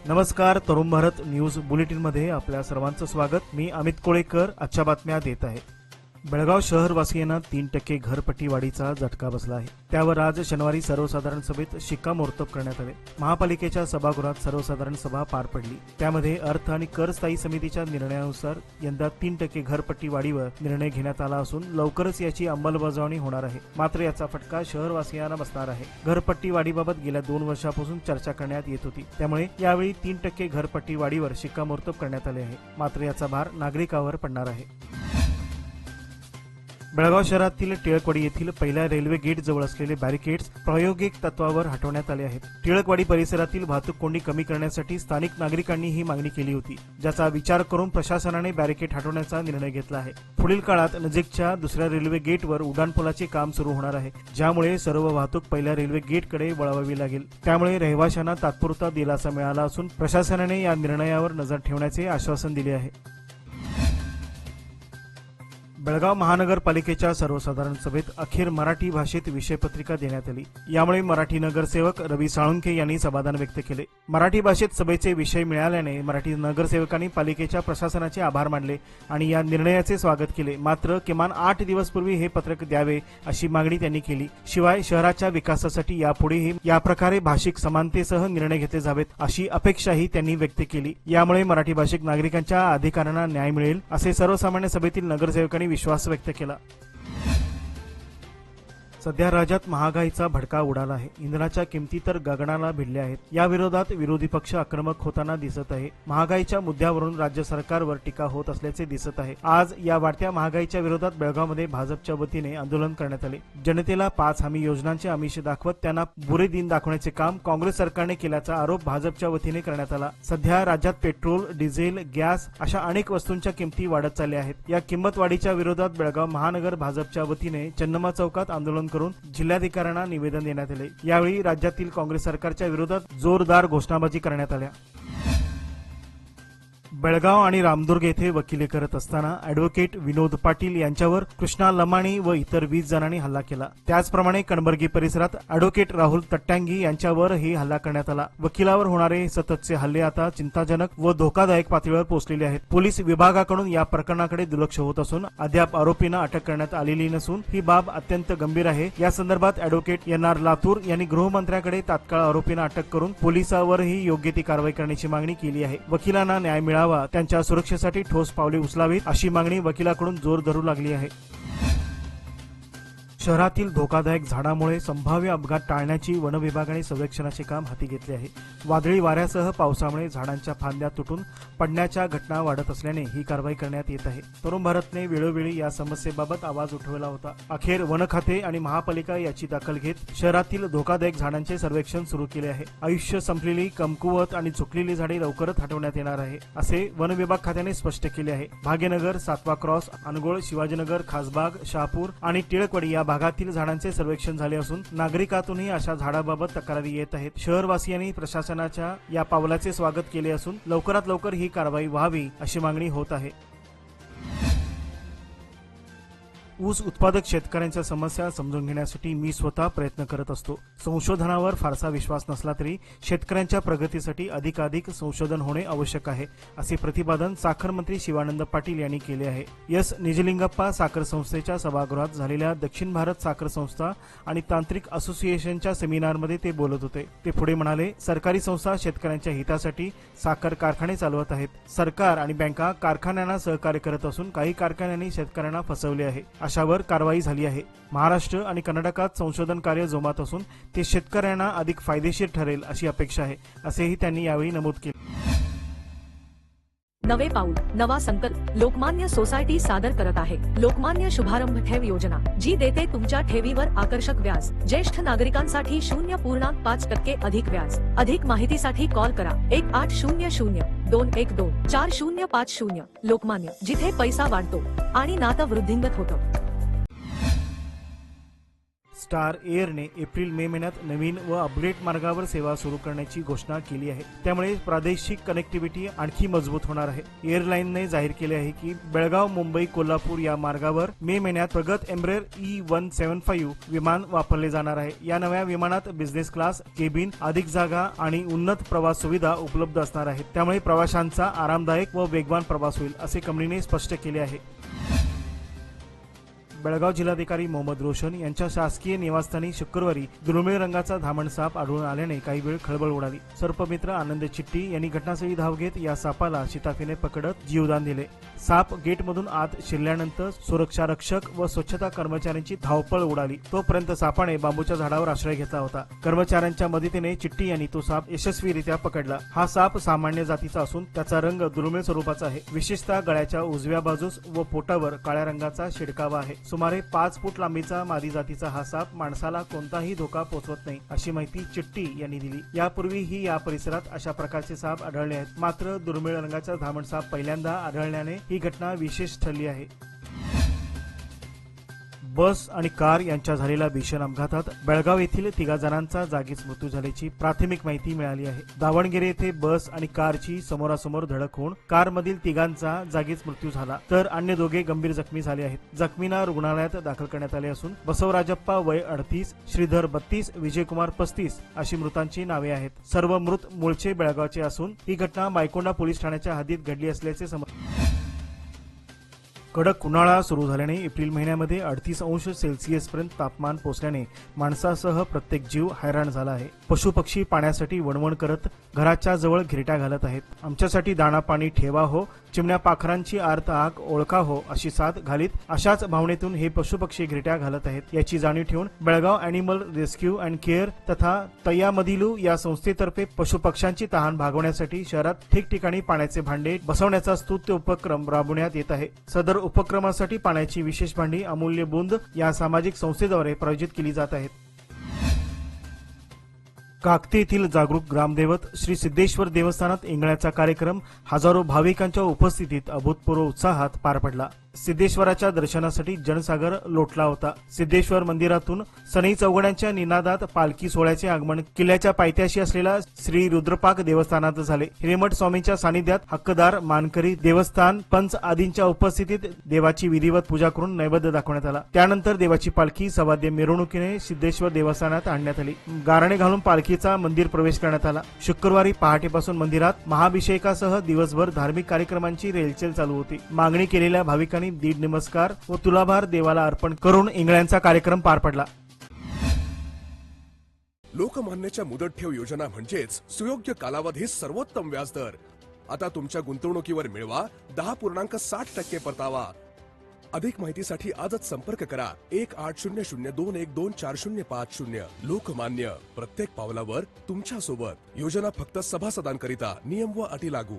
नमस्कार, Tarun Bharat news bulletin मध्ये आपल्या सर्वांचं स्वागत। मी अमित कोळेकर आजच्या बातम्या देत आहे। बेळगाव शहरवासियांना 3% घरपट्टी वाढीचा झटका बसला आहे। त्यावर आज शनिवारी सर्वसाधारण सभेत शिक्कामोर्तब करण्यात आले। महापालिकेच्या सभागृहात सर्वसाधारण सभा पार पडली। त्यामध्ये अर्थ आणि कर स्थायी समितीच्या निर्णयानुसार यंदा 3% घरपट्टी वाढीवर निर्णय घेण्यात आला असून लवकरच याची अंमलबजावणी होणार आहे। मात्र याचा फटका शहरवासियांना बसणार आहे। घरपट्टी वाढीबाबत गेल्या 2 वर्षांपासून चर्चा करण्यात येत होती। त्यामुळे यावेळी 3% घरपट्टी वाढीवर शिक्कामोर्तब करण्यात आले आहे। मात्र याचा भार नागरिकांवर पडणार आहे। बेळगाव शहरातील टिळकवाडी येथील पहिल्या रेल्वे गेट जवळ असलेले बॅरिकेड्स प्रायोगिक तत्वावर हटवण्यात आले आहेत। टिळकवाडी परिसरातील वाहतूक कोंडी कमी करण्यासाठी स्थानिक नागरिकांनी ही मागणी केली होती, ज्याचा विचार करून प्रशासनाने बॅरिकेड हटवण्याचा निर्णय घेतला आहे। पुढील काळात नजीकच्या दुसऱ्या रेल्वे गेटवर उड्डाणपुलाचे काम सुरू होणार आहे, ज्यामुळे सर्व वाहतूक पहिल्या रेल्वे गेटकडे वळवावी लागेल। त्यामुळे रहिवाशांना तात्पुरता दिलासा मिळाला असून प्रशासनाने या निर्णयावर नजर ठेवण्याचे आश्वासन दिले आहे। बेळगाव महानगरपालिकेच्या सर्वसाधारण सभेत अखेर मराठी भाषेत विषयपत्रिका देण्यात आली। यामुळे मराठी नगरसेवक रवी साळुंखे यांनी समाधान व्यक्त केले। मराठी भाषेत सभेचे विषय मिळाल्याने मराठी नगरसेवकांनी पालिकेच्या प्रशासनाचे आभार मानले आणि या निर्णयाचे स्वागत केले। मात्र किमान 8 दिवस पूर्वी हे पत्रक द्यावे अशी मागणी त्यांनी केली। शिवाय शहराच्या विकासासाठी यापुढेही या प्रकारे भाषिक समानतेसह निर्णय घेतले जावेत अशी अपेक्षाही त्यांनी व्यक्त केली। यामुळे मराठी भाषिक नागरिकांच्या अधिकारांना न्याय मिळेल असे सर्वसामान्य सभेतील नगरसेवकांनी विश्वास व्यक्त केला। सध्या राज्यात महागाईचा भडका उडाला आहे। इंधनाच्या किमती तर गगनाला भिडल्या आहेत। या विरोधात विरोधी पक्ष आक्रमक होताना दिसत आहे। महागाईच्या मुद्द्यावरून राज्य सरकारवर टीका होत असल्याचे दिसत आहे। आज या वाढत्या महागाईच्या विरोधात बेळगावमध्ये भाजपच्या वतीने आंदोलन करण्यात आले। जनतेला 5 हमी योजनांचे आमिष दाखवत त्यांना बुरे दिन दाखवण्याचे काम काँग्रेस सरकारने केल्याचा आरोप भाजपच्या वतीने करण्यात आला। सध्या राज्यात पेट्रोल, डिझेल, गॅस अशा अनेक वस्तूंच्या किमती वाढत चालल्या आहेत। या किंमत वाढीच्या विरोधात बेळगाव महानगर भाजपच्या वतीने चन्नमा चौकात आंदोलन करून जिल्हाधिकाऱ्यांना निवेदन देण्यात आले। यावेळी राज्यातील काँग्रेस सरकारच्या विरोधात जोरदार घोषणाबाजी करण्यात आल्या। बेळगाव आणि रामदुर्ग येथे वकिली करत असताना ॲडव्होकेट विनोद पाटील यांच्यावर कृष्णा लमाणी व इतर 20 जणांनी हल्ला केला। त्याचप्रमाणे कणबर्गी परिसरात ॲडव्होकेट राहुल तट्ट्यांगी यांच्यावरही हल्ला करण्यात आला। वकिलावर होणारे सततचे हल्ले आता चिंताजनक व धोकादायक पातळीवर पोहोचलेले आहेत। पोलीस विभागाकडून या प्रकरणाकडे दुर्लक्ष होत असून अद्याप आरोपींना अटक करण्यात आलेली नसून ही बाब अत्यंत गंभीर आहे। या संदर्भात ॲडव्होकेट NR लातूर यांनी गृहमंत्र्यांकडे तात्काळ आरोपींना अटक करून पोलिसांवरही योग्य ती कारवाई करण्याची मागणी केली आहे। वकिलांना न्याय मिळावा, त्यांच्या सुरक्षेसाठी ठोस पावले उचलावीत अशी मागणी वकिलाकडून जोर धरू लागली आहे। शहरातील धोकादायक झाडामुळे संभाव्य अपघात टाळण्याची वन विभागाने सर्वेक्षणाचे काम हाती घेतले आहे। वादळी वाऱ्यासह पावसामुळे झाडांच्या फांद्या तुटून पडण्याच्या घटना वाढत असल्याने ही कारवाई करण्यात येत आहे। तरुण भारतने वेळोवेळी या समस्येबाबत आवाज उठवला होता। अखेर वन खाते आणि महापालिका याची दखल घेत शहरातील धोकादायक झाडांचे सर्वेक्षण सुरू केले आहे। आयुष्य संपलेली, कमकुवत आणि झुकलेली झाडे लवकरच हटवण्यात येणार आहे, असे वन विभाग खात्याने स्पष्ट केले आहे। भाग्यनगर, 7वा क्रॉस, अनगोळ, शिवाजीनगर, खासबाग, शहापूर आणि टिळकवाडी या भागातील झाडांचे सर्वेक्षण झाले असून नागरिकातूनही अशा झाडाबाबत तक्रारी येत आहेत। शहरवासियांनी प्रशासनाच्या या पावलाचे स्वागत केले असून लवकरात लवकर ही कारवाई व्हावी अशी मागणी होत आहे। ऊस उत्पादक शेतकऱ्यांच्या समस्या समजून घेण्यासाठी मी स्वतः प्रयत्न करत असतो। संशोधनावर फारसा विश्वास नसला तरी शेतकऱ्यांच्या प्रगतीसाठी अधिकाधिक संशोधन होणे आवश्यक आहे, असे प्रतिपादन साखर मंत्री शिवानंद पाटील यांनी केले आहे। निजलिंगप्पा साखर संस्थेच्या सभागृहात झालेल्या दक्षिण भारत साखर संस्था आणि तांत्रिक असोसिएशनच्या सेमिनारमध्ये ते बोलत होते। ते पुढे म्हणाले, सरकारी संस्था शेतकऱ्यांच्या हितासाठी साखर कारखाने चालवत आहेत। सरकार आणि बँका कारखान्यांना सहकार्य करत असून काही कारखान्यांनी शेतकऱ्यांना फसवले आहे, अशावर कारवाई झाली आहे। महाराष्ट्र आणि कर्नाटकात संशोधन कार्य जोमात असून ते शेतकऱ्यांना अधिक फायदेशीर ठरेल अशी अपेक्षा आहे, असेही त्यांनी यावेळी नमूद केले। नवे पाऊल, नवा संकल्प लोकमान्य सोसायटी सादर करत आहे लोकमान्य शुभारंभ ठेव योजना, जी देते तुमच्या ठेवीवर आकर्षक व्याज। ज्येष्ठ नागरिकांसाठी 0.5% अधिक व्याज। अधिक माहितीसाठी कॉल करा 1800-212-4050। लोकमान्य, जिथे पैसा वाढतो आणि नातं वृद्धिंगत होतं। स्टार एअरने एप्रिल मे महिन्यात नवीन व अपग्रेड मार्गावर सेवा सुरू करण्याची घोषणा केली आहे। त्यामुळे प्रादेशिक कनेक्टिव्हिटी आणखी मजबूत होणार आहे। एअरलाइनने जाहीर केले आहे की बेळगाव, मुंबई, कोल्हापूर या मार्गावर मे महिन्यात प्रगत एम्ब्रेर E175 विमान वापरले जाणार आहे। या नव्या विमानात बिझनेस क्लास, केबिन, अधिक जागा आणि उन्नत प्रवास सुविधा उपलब्ध असणार आहेत। त्यामुळे प्रवाशांचा आरामदायक व वेगवान प्रवास होईल, असे कंपनीने स्पष्ट केले आहे। बेळगाव जिल्हाधिकारी मोहम्मद रोशन यांच्या शासकीय निवासस्थानी शुक्रवारी दुर्मिळ रंगाचा धामण साप आढळून आल्याने काही वेळ खळबळ उडाली। सर्पमित्र आनंद चिट्टी यांनी घटनास्थळी धाव घेत या सापाला शिताफीने पकडत जीवदान दिले। साप गेटमधून आत शिरल्यानंतर सुरक्षा रक्षक व स्वच्छता कर्मचाऱ्यांची धावपळ उडाली। तोपर्यंत सापाने बांबूच्या झाडावर आश्रय घेतला होता। कर्मचाऱ्यांच्या मदतीने चिट्टी यांनी तो साप यशस्वीरित्या पकडला। हा साप सामान्य जातीचा असून त्याचा रंग दुर्मिळ स्वरूपाचा आहे। विशेषतः गळ्याच्या उजव्या बाजूस व पोटावर काळ्या रंगाचा शिडकावा आहे। सुमारे 5 फूट लांबीचा मादी जातीचा हा साप माणसाला कोणताही धोका पोहोचवत नाही, अशी माहिती चिट्टी यांनी दिली। यापूर्वीही या परिसरात अशा प्रकारचे साप आढळले आहेत, मात्र दुर्मिळ रंगाचा धामण साप पहिल्यांदा आढळल्याने ही घटना विशेष ठरली आहे। बस आणि कार यांच्या झालेल्या भीषण अपघातात बेळगाव येथील 3 जणांचा जागीच मृत्यू झाल्याची प्राथमिक माहिती मिळाली आहे। दावणगेरे येथे बस आणि कारची समोरासमोर धडक होऊन कारमधील 3 जागीच मृत्यू झाला, तर अन्य 2 गंभीर जखमी झाले आहेत। जखमींना रुग्णालयात दाखल करण्यात आले असून बसवराजप्पा वय 38, श्रीधर 32, विजयकुमार 35 अशी मृतांची नावे आहेत। सर्व मृत मूळचे बेळगावचे असून ही घटना मायकोंडा पोलीस ठाण्याच्या हद्दीत घडली असल्याचे समजले। कडक उन्हाळा सुरू झाल्याने एप्रिल महिन्यामध्ये 38 अंश सेल्सिअस पर्यंत तापमान पोहोचल्याने माणसासह प्रत्येक जीव हैराण झाला आहे। पशुपक्षी पाण्यासाठी वणवण करत घराच्या जवळ घिरट्या घालत आहेत। आमच्यासाठी दाणा पाणी ठेवा हो, चिमण्या पाखरांची आर्त हाक ओळखा हो, अशी साथ घालीत अशाच भावनेतून हे पशुपक्षी घिरट्या घालत आहेत। याची जाणीव ठेवून Belgaum animal rescue and care तथा तय्यामधिलू या संस्थेतर्फे पशुपक्ष्यांची तहान भागवण्यासाठी शहरात ठिकठिकाणी पाण्याचे भांडे बसवण्याचा स्तुत्य उपक्रम राबवण्यात येत आहे। सदर उपक्रमासाठी पाण्याची विशेष भांडी अमूल्य बूंद या सामाजिक संस्थेद्वारे प्रायोजित केली जात आहेत। काकते येथील जागरूक ग्रामदैवत श्री सिद्धेश्वर देवस्थानात इंगळ्याचा कार्यक्रम हजारो भाविकांच्या उपस्थितीत अभूतपूर्व उत्साहात पार पडला। सिद्धेश्वराच्या दर्शनासाठी जनसागर लोटला होता। सिद्धेश्वर मंदिरातून सनई चौघड्यांच्या निनादात पालखी सोहळ्याचे आगमन किल्ल्याच्या पायथ्याशी असलेल्या श्री रुद्रपाक देवस्थानात झाले। हिरेमठ स्वामींच्या सानिध्यात हक्कदार, मानकरी, देवस्थान पंच आदींच्या उपस्थितीत देवाची विधिवत पूजा करून नैवेद्य दाखवण्यात आला। त्यानंतर देवाची पालखी सवाद्य मिरवणुकीने सिद्धेश्वर देवस्थानात आणण्यात आली। गारणे घालून पालखीचा मंदिर प्रवेश करण्यात आला। शुक्रवारी पहाटेपासून मंदिरात महाभिषेकासह दिवसभर धार्मिक कार्यक्रमांची रेलचेल चालू होती। मागणी केलेल्या भाविकांनी दीड नमस्कार व तुलाभार देवाला अर्पण करून इंगळ्यांचा कार्यक्रम पार पडला। लोकमान्यच्या मुदत ठेव योजना म्हणजेच सुयोग्य कालावधी सर्वोत्तम व्याजदर। आता तुमच्या गुंतवणुकीवर मिळवा 10.60% परतावा। अधिक माहितीसाठी आजच संपर्क करा 1800212405. लोकमान्य, प्रत्येक पावलावर तुमच्या सोबत। योजना फक्त सभासदांकरिता, नियम व अटी लागू।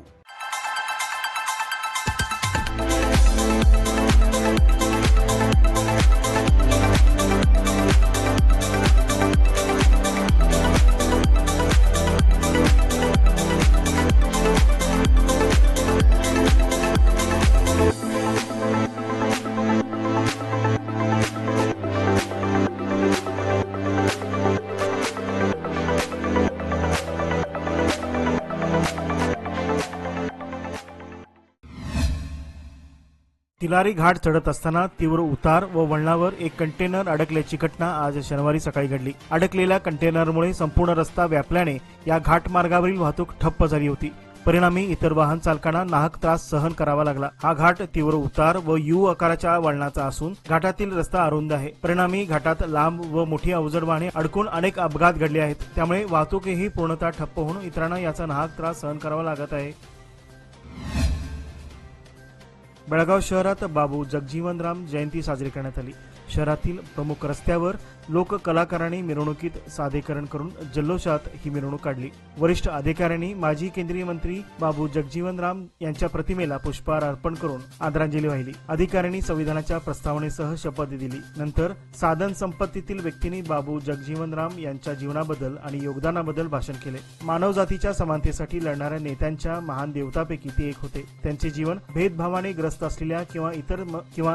तिलारी घाट चढत असताना तीव्र उतार व वळणावर एक कंटेनर अडकल्याची घटना आज शनिवारी सकाळी घडली। अडकलेल्या कंटेनरमुळे संपूर्ण रस्ता व्यापल्याने या घाट मार्गावरील वाहतूक ठप्प झाली होती। परिणामी इतर वाहन चालकांना नाहक त्रास सहन करावा लागला। हा घाट तीव्र उतार व यू आकाराच्या वळणाचा असून घाटातील रस्ता अरुंद आहे। परिणामी घाटात लांब व मोठी अवजड वाहने अडकून अनेक अपघात घडले आहेत। त्यामुळे वाहतूकही पूर्णतः ठप्प होऊन इतरांना याचा नाहक त्रास सहन करावा लागत आहे। बेळगाव शहरात बाबू जगजीवनराम जयंती साजरी करण्यात आली। शहरातील प्रमुख रस्त्यावर लोक कलाकारांनी मिरवणुकीत सादरीकरण करून जल्लोषात ही मिरवणूक काढली। वरिष्ठ अधिकाऱ्यांनी माजी केंद्रीय मंत्री बाबू जगजीवनराम यांच्या प्रतिमेला पुष्पहार अर्पण करून आदरांजली वाहिली। अधिकाऱ्यांनी संविधानाच्या प्रस्तावनेसह शपथ दिली। नंतर साधन संपत्तीतील व्यक्तींनी बाबू जगजीवनराम यांच्या जीवनाबद्दल आणि योगदानाबद्दल भाषण केले। मानवजातीच्या समानतेसाठी लढणाऱ्या नेत्यांच्या महान देवतापैकी ते एक होते। त्यांचे जीवन भेदभावाने ग्रस्त असलेल्या किंवा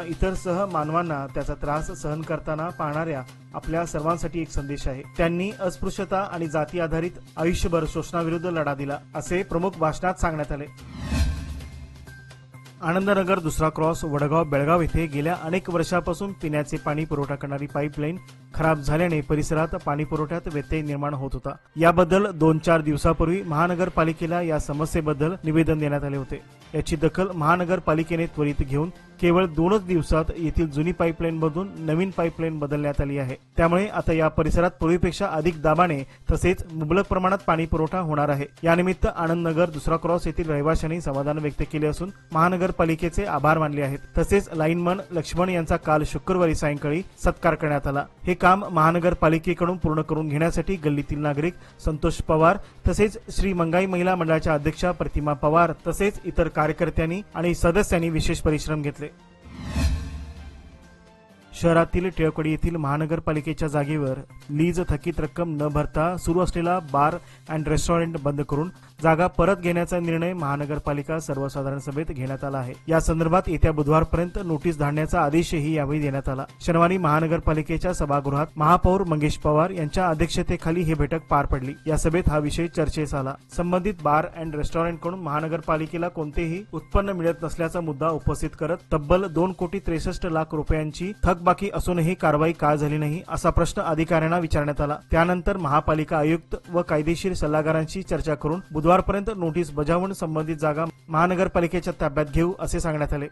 इतर सह मानवांना त्याचा त्रास त्रास सहन करताना पाहणाऱ्या आपल्या सर्वांसाठी एक संदेश आहे. त्यांनी अस्पृश्यता आणि जाती आधारित आयुष्यभर शोषणाविरुद्ध लढा दिला असे प्रमुख भाषणात सांगण्यात आले. आनंदनगर दुसरा क्रॉस वडगाव बेळगाव येथे गेल्या अनेक वर्षापासून पिण्याचे पाणी पुरवठा करणारी पाईपलाईन खराब झाल्याने परिसरात पाणी पुरवठ्यात व्यत्यय निर्माण होत होता. याबद्दल 2-4 दिवसापूर्वी महानगरपालिकेला या समस्येबद्दल निवेदन देण्यात आले होते. याची दखल महानगरपालिकेने त्वरित घेऊन केवळ 2च दिवसात येथील जुनी पाईपलाईन मधून नवीन पाईपलाईन बदलण्यात आली आहे. त्यामुळे आता या परिसरात पूर्वीपेक्षा अधिक दाबाने तसेच मुबलक प्रमाणात पाणी पुरवठा होणार आहे. यानिमित्त आनंदनगर दुसरा क्रॉस येथील रहिवाशांनी समाधान व्यक्त केले असून महानगरपालिकेचे आभार मानले आहेत. तसेच लाईनमन लक्ष्मण यांचा काल शुक्रवारी सायंकाळी सत्कार करण्यात आला. हे काम महानगरपालिकेकडून पूर्ण करून घेण्यासाठी गल्लीतील नागरिक संतोष पवार तसेच श्री मंगाई महिला मंडळाच्या अध्यक्षा प्रतिमा पवार तसेच इतर कार्यकर्त्यांनी आणि सदस्यांनी विशेष परिश्रम घेतले. शहरातील टिळकवाडी येथील महानगरपालिकेच्या जागेवर लीज थकीत रक्कम न भरता सुरू असलेला बार अँड रेस्टॉरंट बंद करून जागा परत घेण्याचा निर्णय महानगरपालिका सर्वसाधारण सभेत घेण्यात आला आहे. या संदर्भात येत्या बुधवारपर्यंत नोटीस धाडण्याचा आदेशही यावेळी देण्यात आला. शनिवारी महानगरपालिकेच्या सभागृहात महापौर मंगेश पवार यांच्या अध्यक्षतेखाली ही बैठक पार पडली. या सभेत हा विषय चर्चेस आला. संबंधित बार अँड रेस्टॉरंटकडून महानगरपालिकेला कोणतेही उत्पन्न मिळत नसल्याचा मुद्दा उपस्थित करत तब्बल 2,63,00,000 रुपयांची थकबाकी असूनही कारवाई का झाली नाही असा प्रश्न अधिकाऱ्यांना विचारण्यात आला. त्यानंतर महापालिका आयुक्त व कायदेशीर सल्लागारांशी चर्चा करून बुधवारपर्यंत नोटीस बजावून संबंधित जागा महानगरपालिकेच्या ताब्यात घेऊ असे सांगण्यात आले.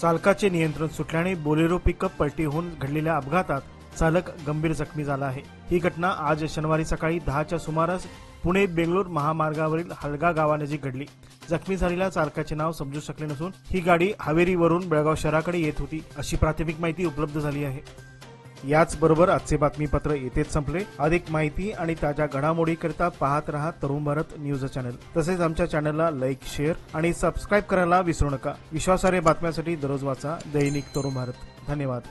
चालकाचे नियंत्रण सुटल्याने बोलेरो पिकअप पलटी होऊन घडलेल्या अपघातात चालक गंभीर जखमी झाला आहे. ही घटना आज शनिवारी सकाळी 10च्या सुमारास पुणे बेंगलोर महामार्गावरील हलगा गावानजीक घडली. जखमी झालेल्या चालकाचे नाव समजू शकले नसून ही गाडी हावेरीवरून बेळगाव शहराकडे येत होती अशी प्राथमिक माहिती उपलब्ध झाली आहे. याचबरोबर आजचे बातमीपत्र येथेच संपले. अधिक माहिती आणि ताज्या घडामोडीकरिता पाहत रहा तरुण भारत न्यूज चॅनल. तसेच आमच्या चॅनलला लाईक, शेअर आणि सबस्क्राईब करायला विसरू नका. विश्वासार्ह बातम्यांसाठी दररोज वाचा दैनिक तरुण भारत. धन्यवाद.